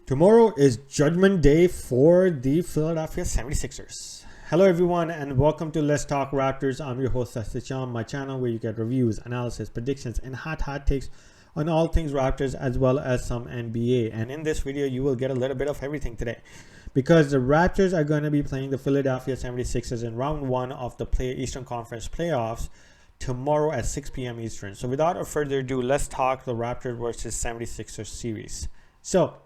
Tomorrow is Judgment Day for the Philadelphia 76ers. Hello everyone and welcome to Let's Talk Raptors. I'm your host SIXERS, my channel where you get reviews, analysis, predictions, and hot takes on all things Raptors as well as some NBA. And in this video you will get a little bit of everything today because the Raptors are going to be playing the Philadelphia 76ers in round 1 of the Eastern Conference playoffs tomorrow at 6 p.m. Eastern. So without further ado, let's talk the Raptors versus 76ers series. So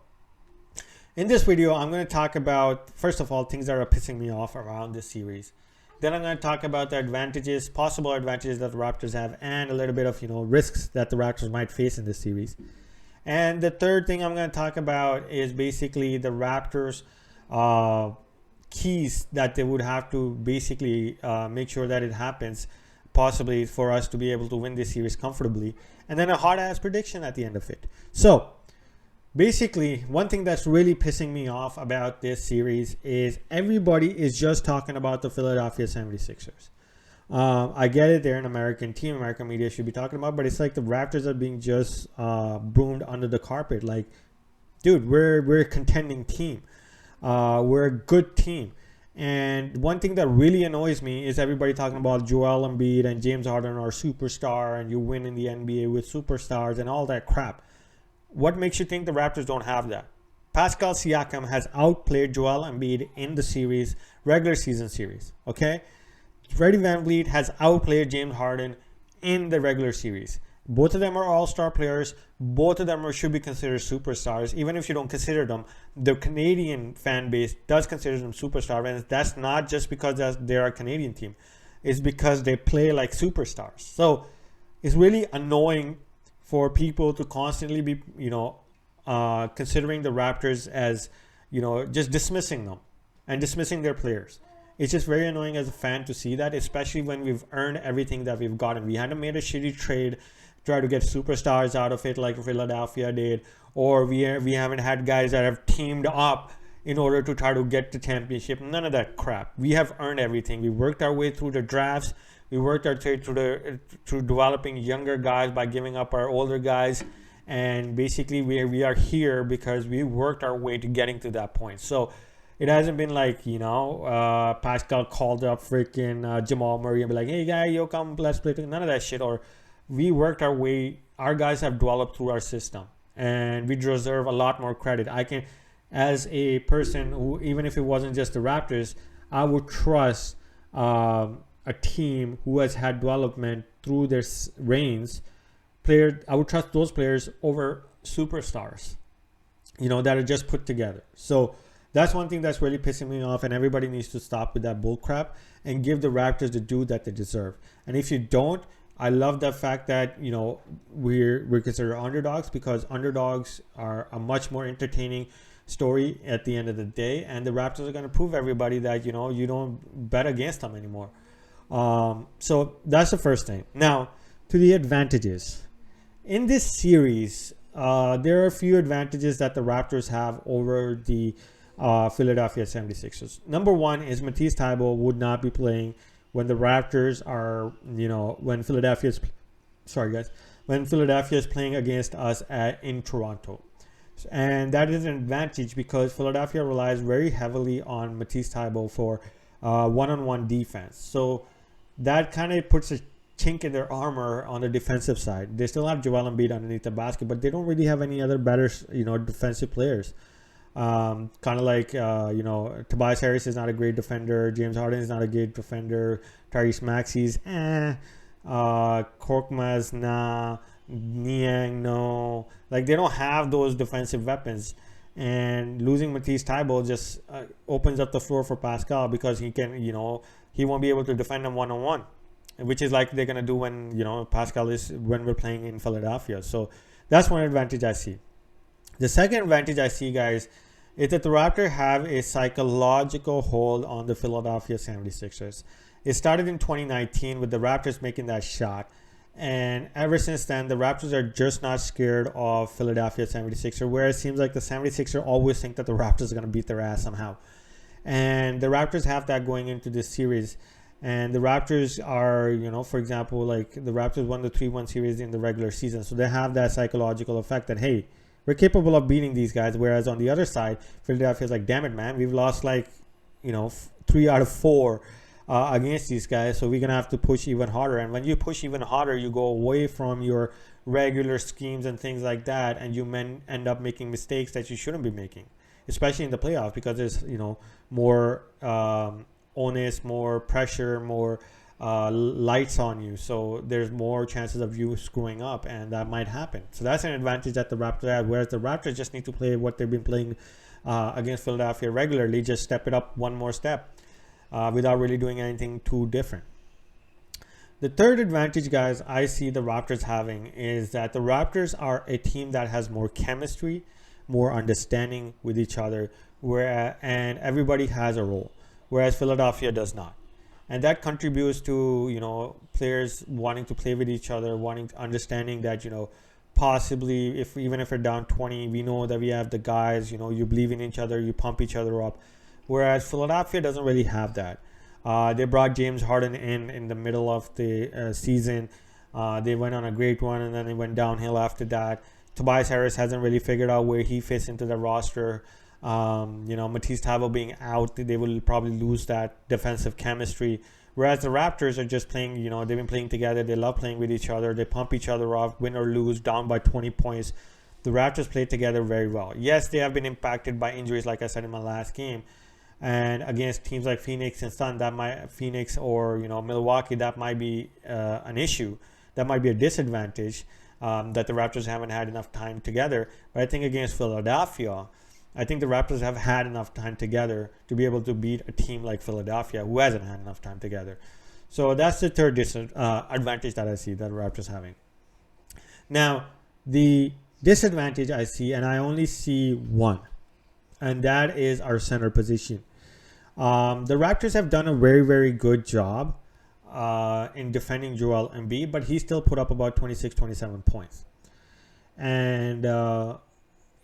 in this video, I'm going to talk about, first of all, things that are pissing me off around this series. Then I'm going to talk about the advantages, possible advantages that the Raptors have, and a little bit of, risks that the Raptors might face in this series. And the third thing I'm going to talk about is basically the Raptors' keys that they would have to basically make sure that it happens, possibly for us to be able to win this series comfortably. And then a hot-ass prediction at the end of it. So basically, one thing that's really pissing me off about this series is everybody is just talking about the Philadelphia 76ers. I get it, they're an American team, American media should be talking about, but it's like the Raptors are being just broomed under the carpet. Like, dude, we're a contending team. We're a good team. And one thing that really annoys me is everybody talking about Joel Embiid and James Harden are superstar and you win in the NBA with superstars and all that crap. What makes you think the Raptors don't have that? Pascal Siakam has outplayed Joel Embiid in the series, regular season series, okay? Freddie VanVleet has outplayed James Harden in the regular series. Both of them are all-star players. Both of them should be considered superstars. Even if you don't consider them, the Canadian fan base does consider them superstars. And that's not just because they're a Canadian team. It's because they play like superstars. So it's really annoying for people to constantly be, considering the Raptors as, just dismissing them and dismissing their players. It's just very annoying as a fan to see that, especially when we've earned everything that we've gotten. We hadn't made a shitty trade, try to get superstars out of it like Philadelphia did, or we haven't had guys that have teamed up in order to try to get the championship. None of that crap. We have earned everything. We worked our way through the drafts. We worked our way through developing younger guys by giving up our older guys. And basically, we are here because we worked our way to getting to that point. So it hasn't been like, Pascal called up freaking Jamal Murray and be like, hey, guy, yo, come, let's play. None of that shit. Or we worked our way. Our guys have developed through our system. And we deserve a lot more credit. I can, as a person who, even if it wasn't just the Raptors, I would trust a team who has had development through their reigns. I would trust those players over superstars, that are just put together. So that's one thing that's really pissing me off, and everybody needs to stop with that bull crap and give the Raptors the due that they deserve. And if you don't, I love the fact that we're considered underdogs, because underdogs are a much more entertaining story at the end of the day, and the Raptors are going to prove everybody that you don't bet against them anymore. So that's the first thing. Now, to the advantages. In this series, there are a few advantages that the Raptors have over the Philadelphia 76ers. Number one is Matisse Thybulle would not be playing when the Raptors are, when Philadelphia is playing against us in Toronto. And that is an advantage because Philadelphia relies very heavily on Matisse Thybulle for one-on-one defense. So that kind of puts a chink in their armor on the defensive side. They still have Joel Embiid underneath the basket, but they don't really have any other better, defensive players. Kind of like, Tobias Harris is not a great defender. James Harden is not a great defender. Tyrese Maxey's Korkmaz, nah. Niang, no. Like, they don't have those defensive weapons. And losing Matisse Thybulle just opens up the floor for Pascal, because he can, he won't be able to defend them one-on-one, which is like they're going to do when, when we're playing in Philadelphia. So that's one advantage I see. The second advantage I see, guys, is that the Raptors have a psychological hold on the Philadelphia 76ers. It started in 2019 with the Raptors making that shot. And ever since then, the Raptors are just not scared of Philadelphia 76ers, where it seems like the 76ers always think that the Raptors are going to beat their ass somehow. And the Raptors have that going into this series. And the Raptors are, for example, like the Raptors won the 3-1 series in the regular season. So they have that psychological effect that, hey, We're capable of beating these guys. Whereas on the other side, Philadelphia is like, damn it, man, we've lost like, 3 out of 4 against these guys. So we're gonna have to push even harder. And when you push even harder, you go away from your regular schemes and things like that, and you end up making mistakes that you shouldn't be making, especially in the playoffs, because there's more onus, more pressure, more lights on you, so there's more chances of you screwing up, and that might happen. So that's an advantage that the Raptors have, whereas the Raptors just need to play what they've been playing against Philadelphia regularly, just step it up one more step without really doing anything too different. The third advantage, guys, I see the Raptors having is that the Raptors are a team that has more chemistry, more understanding with each other, and everybody has a role, whereas Philadelphia does not. And that contributes to, players wanting to play with each other, understanding that, possibly even if we're down 20, we know that we have the guys, you believe in each other, you pump each other up. Whereas Philadelphia doesn't really have that. They brought James Harden in the middle of the season. They went on a great run, and then it went downhill after that. Tobias Harris hasn't really figured out where he fits into the roster. Matisse Thybulle being out, they will probably lose that defensive chemistry. Whereas the Raptors are just playing, they've been playing together. They love playing with each other. They pump each other off, win or lose, down by 20 points. The Raptors play together very well. Yes, they have been impacted by injuries, like I said in my last game. And against teams like Phoenix and Sun, Phoenix or Milwaukee, that might be an issue. That might be a disadvantage that the Raptors haven't had enough time together. But I think against Philadelphia, I think the Raptors have had enough time together to be able to beat a team like Philadelphia, who hasn't had enough time together. So that's the third advantage that I see that the Raptors having. Now, the disadvantage I see, and I only see one, and that is our center position. The Raptors have done a very, very good job in defending Joel Embiid, but he still put up about 26, 27 points. And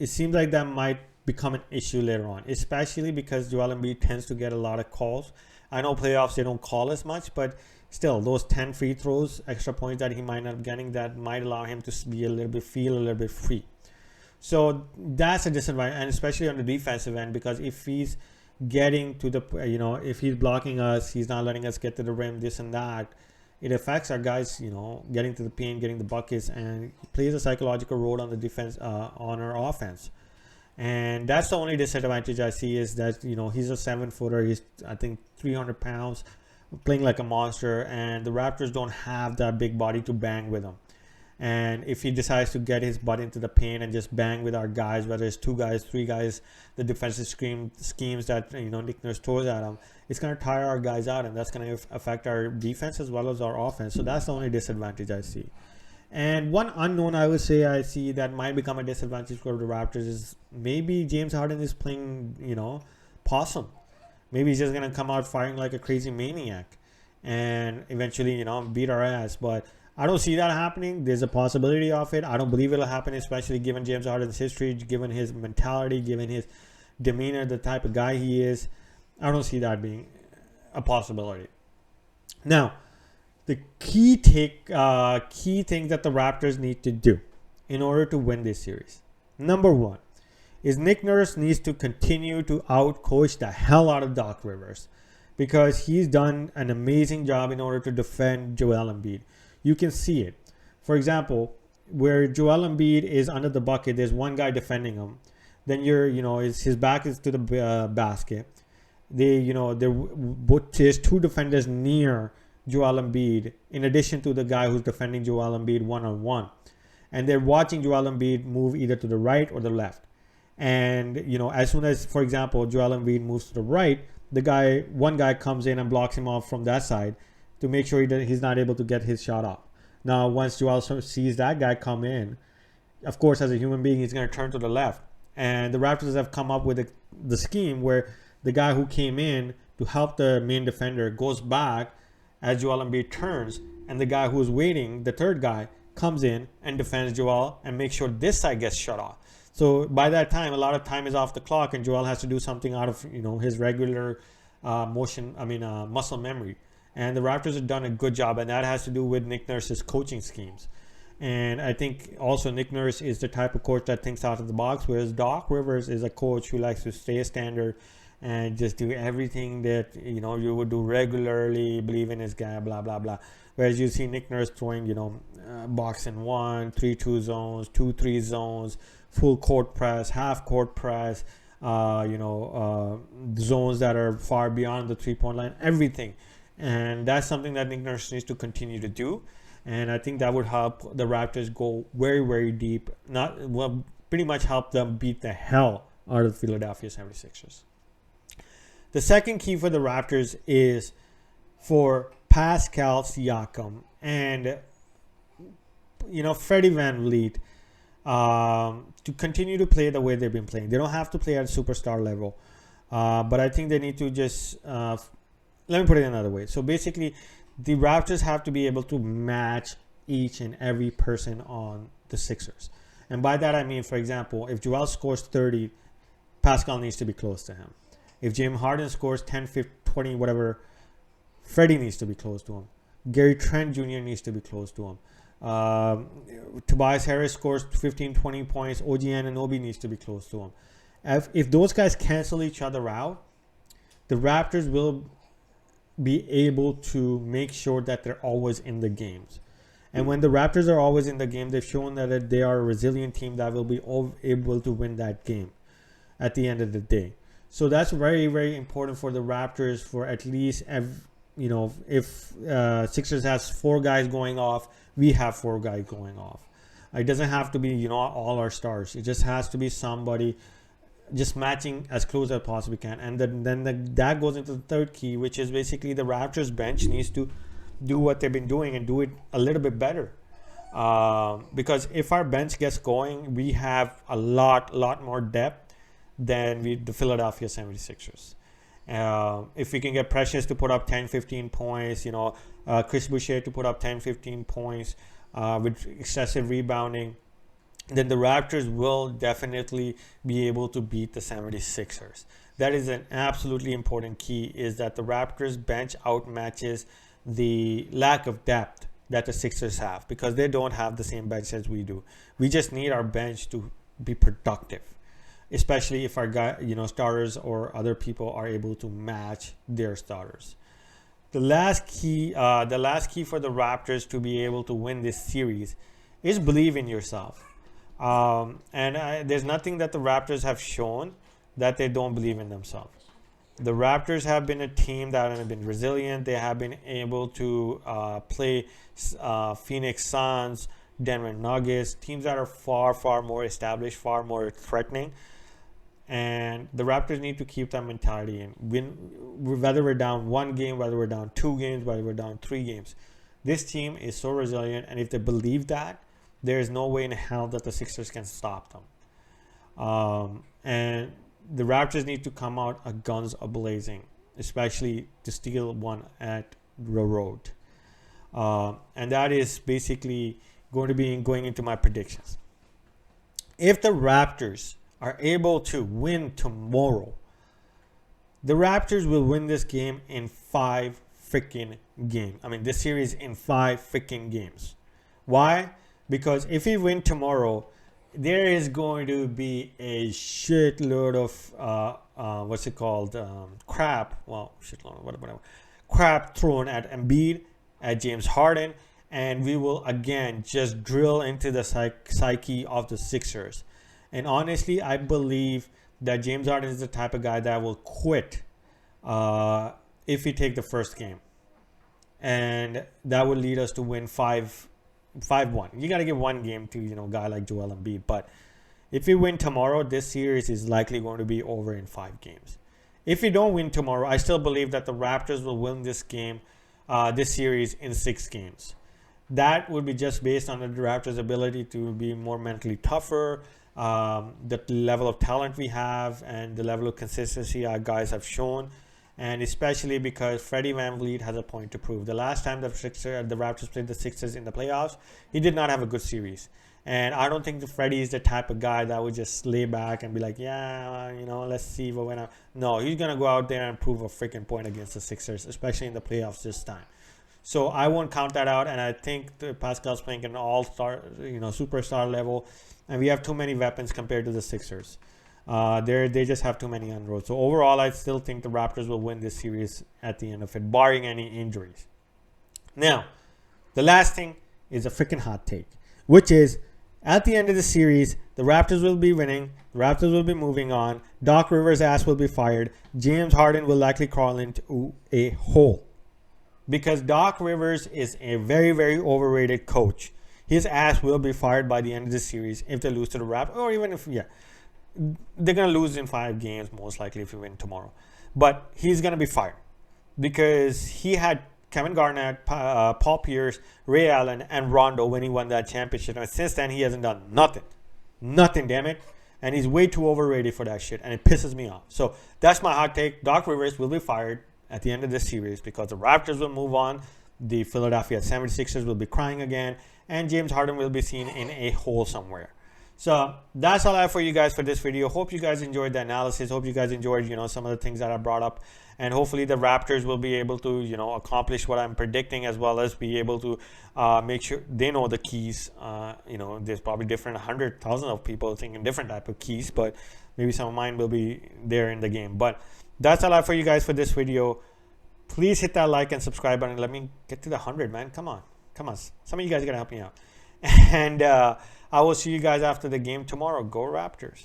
it seems like that might become an issue later on, especially because Joel Embiid tends to get a lot of calls. I know playoffs, they don't call as much, but still, those 10 free throws, extra points that he might not be getting, that might allow him to feel a little bit free. So that's a disadvantage, and especially on the defensive end, because if he's getting to the, if he's blocking us, he's not letting us get to the rim, this and that, it affects our guys, getting to the paint, getting the buckets, and plays a psychological role on the defense, on our offense. And that's the only disadvantage I see, is that, he's a 7-footer. He's, I think, 300 pounds, playing like a monster, and the Raptors don't have that big body to bang with him. And if he decides to get his butt into the paint and just bang with our guys, whether it's 2 guys, 3 guys, the defensive schemes that Nick Nurse throws at him, it's going to tire our guys out, and that's going to affect our defense as well as our offense. So that's the only disadvantage I see. And one unknown I would say I see that might become a disadvantage for the Raptors is maybe James Harden is playing, possum. Maybe he's just going to come out firing like a crazy maniac and eventually, beat our ass. But I don't see that happening. There's a possibility of it. I don't believe it'll happen, especially given James Harden's history, given his mentality, given his demeanor, the type of guy he is. I don't see that being a possibility. Now, the key thing that the Raptors need to do in order to win this series, number one, is Nick Nurse needs to continue to out-coach the hell out of Doc Rivers, because he's done an amazing job in order to defend Joel Embiid. You can see it. For example, where Joel Embiid is under the bucket, there's one guy defending him. Then his back is to the basket. There's 2 defenders near Joel Embiid, in addition to the guy who's defending Joel Embiid one-on-one. And they're watching Joel Embiid move either to the right or the left. And, as soon as, for example, Joel Embiid moves to the right, one guy comes in and blocks him off from that side to make sure he's not able to get his shot off. Now, once Joel sees that guy come in, of course, as a human being, he's going to turn to the left. And the Raptors have come up with the scheme where the guy who came in to help the main defender goes back as Joel Embiid turns, and the guy who's waiting, the third guy, comes in and defends Joel and makes sure this side gets shut off. So by that time, a lot of time is off the clock, and Joel has to do something out of his regular muscle memory. And the Raptors have done a good job, and that has to do with Nick Nurse's coaching schemes. And I think also Nick Nurse is the type of coach that thinks out of the box, whereas Doc Rivers is a coach who likes to stay standard and just do everything that you would do regularly, believe in his guy, blah blah blah. Whereas you see Nick Nurse throwing box and 1, 3-2 zones, 2-3 zones, full court press, half court press, zones that are far beyond the 3-point line, everything. And that's something that Nick Nurse needs to continue to do. And I think that would help the Raptors go very, very deep. Pretty much help them beat the hell out of the Philadelphia 76ers. The second key for the Raptors is for Pascal Siakam and Freddie VanVleet to continue to play the way they've been playing. They don't have to play at a superstar level, but I think they need to just let me put it another way. So basically, the Raptors have to be able to match each and every person on the Sixers. And by that I mean, for example, if Joel scores 30, Pascal needs to be close to him. If James Harden scores 10, 15, 20, whatever, Freddie needs to be close to him. Gary Trent Jr. needs to be close to him. Tobias Harris scores 15, 20 points. OG Anunoby needs to be close to him. If those guys cancel each other out, the Raptors will be able to make sure that they're always in the games. And when the Raptors are always in the game, they've shown that they are a resilient team that will be able to win that game at the end of the day. So that's very, very important for the Raptors. For at least, if Sixers has 4 guys going off, we have 4 guys going off. It doesn't have to be all our stars. It just has to be somebody just matching as close as possibly can. And then that goes into the third key, which is basically the Raptors bench needs to do what they've been doing and do it a little bit better. Because if our bench gets going, we have a lot more depth than the Philadelphia 76ers. If we can get Precious to put up 10-15 points, Chris Boucher to put up 10-15 points with excessive rebounding, then the Raptors will definitely be able to beat the 76ers. That is an absolutely important key, is that the Raptors bench outmatches the lack of depth that the Sixers have, because they don't have the same bench as we do. We just need our bench to be productive, especially if our starters or other people are able to match their starters. The last key for the Raptors to be able to win this series is believe in yourself. There's nothing that the Raptors have shown that they don't believe in themselves. The Raptors have been a team that have been resilient. They have been able to play Phoenix Suns, Denver Nuggets, teams that are far more established, far more threatening. And the Raptors need to keep that mentality in. Whether we're down 1 game, whether we're down 2 games, whether we're down 3 games. This team is so resilient, and if they believe that, there is no way in hell that the Sixers can stop them. And the Raptors need to come out guns a-blazing, especially to steal one at the road. And that is basically going to be going into my predictions. If the Raptors are able to win tomorrow, the Raptors will win this game in 5 freaking games. This series in 5 freaking games. Why? Because if we win tomorrow, there is going to be a shitload of crap. Well, shitload, whatever. Crap thrown at Embiid, at James Harden, and we will again just drill into the psyche of the Sixers. And honestly, I believe that James Harden is the type of guy that will quit if we take the first game, and that would lead us to win 5-1. You got to give 1 game to a guy like Joel Embiid. But if we win tomorrow, this series is likely going to be over in 5 games. If we don't win tomorrow, I still believe that the Raptors will win this series in 6 games. That would be just based on the Raptors' ability to be more mentally tougher, the level of talent we have, and the level of consistency our guys have shown. And especially because Freddie VanVleet has a point to prove. The last time the Raptors played the Sixers in the playoffs, he did not have a good series. And I don't think Freddie is the type of guy that would just lay back and be like, let's see what went on. No, he's going to go out there and prove a freaking point against the Sixers, especially in the playoffs this time. So I won't count that out. And I think Pascal's playing at an all-star, superstar level. And we have too many weapons compared to the Sixers. They just have too many on the road. So overall, I still think the Raptors will win this series at the end of it, barring any injuries. Now, the last thing is a freaking hot take, which is at the end of the series, the Raptors will be winning. The Raptors will be moving on. Doc Rivers' ass will be fired. James Harden will likely crawl into a hole. Because Doc Rivers is a very, very overrated coach. His ass will be fired by the end of the series if they lose to the Raptors. Or even if, they're going to lose in 5 games, most likely, if we win tomorrow. But he's going to be fired. Because he had Kevin Garnett, Paul Pierce, Ray Allen, and Rondo when he won that championship. And since then, he hasn't done nothing. Nothing, damn it. And he's way too overrated for that shit. And it pisses me off. So that's my hot take. Doc Rivers will be fired at the end of this series because the Raptors will move on. The Philadelphia 76ers will be crying again. And James Harden will be seen in a hole somewhere. So that's all I have for you guys for this video. Hope you guys enjoyed the analysis. Hope you guys enjoyed, some of the things that I brought up. And hopefully the Raptors will be able to, accomplish what I'm predicting, as well as be able to make sure they know the keys. There's probably 100,000 of people thinking different type of keys, but maybe some of mine will be there in the game. But that's all I have for you guys for this video. Please hit that like and subscribe button. Let me get to the 100, man. Come on. Some of you guys are going to help me out. And I will see you guys after the game tomorrow. Go Raptors.